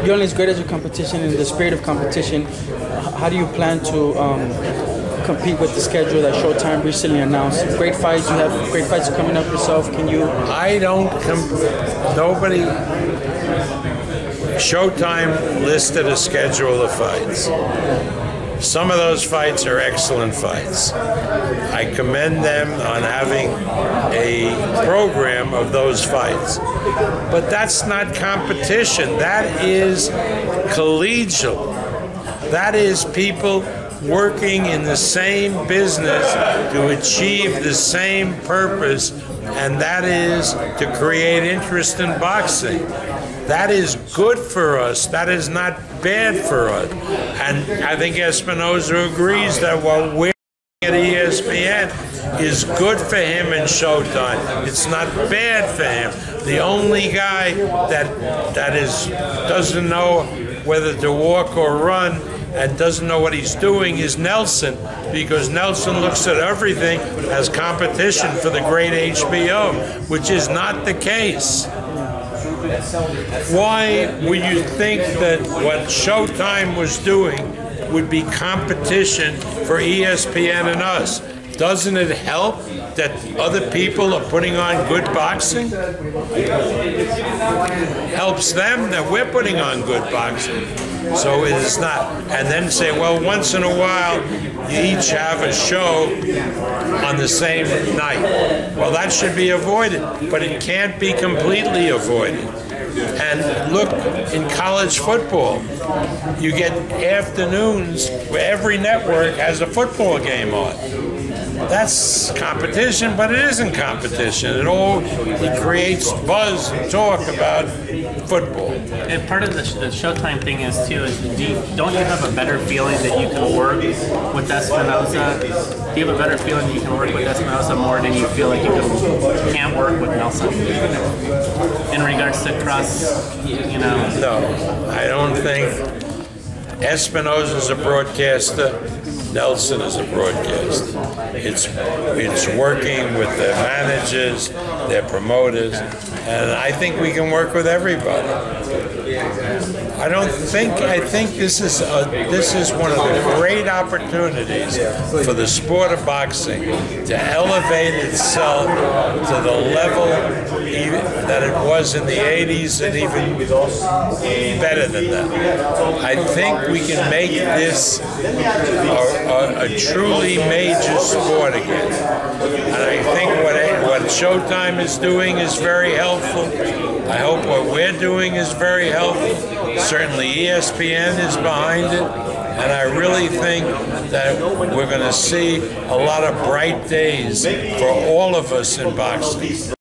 You're only as great as your competition. In the spirit of competition, how do you plan to compete with the schedule that Showtime recently announced? Great fights. You have great fights coming up yourself. Can you? I don't. Nobody. Showtime listed a schedule of fights. Some of those fights are excellent fights. I commend them on having a program of those fights. But that's not competition. That is collegial. That is people working in the same business to achieve the same purpose, and that is to create interest in boxing. That is good for us. That is not bad for us. And I think Espinoza agrees that what we're at ESPN is good for him in Showtime. It's not bad for him. The only guy that doesn't know whether to walk or run and doesn't know what he's doing is Nelson, because Nelson looks at everything as competition for the great HBO, which is not the case. Why would you think that what Showtime was doing would be competition for ESPN and us? Doesn't it help that other people are putting on good boxing? Helps them that we're putting on good boxing. So it is not. And then say, well, once in a while, you each have a show on the same night. Well, that should be avoided, but it can't be completely avoided. And look, in college football, you get afternoons where every network has a football game on. That's competition, but it isn't competition. It creates buzz and talk about football. And part of the Showtime thing is too, don't you have a better feeling that you can work with Espinoza? Do you have a better feeling that you can work with Espinoza more than you feel like you can't work with Nelson? In regards to No, I don't think Espinoza is a broadcaster. Nelson is a broadcaster. It's working with their managers, their promoters, and I think we can work with everybody. I think this is one of the great opportunities for the sport of boxing to elevate itself to the level that it was in the 80s and even better than that. I think we can make this a truly major sport again. And I think what Showtime is doing is very helpful. I hope what we're doing is very helpful. Certainly ESPN is behind it. And I really think that we're going to see a lot of bright days for all of us in boxing.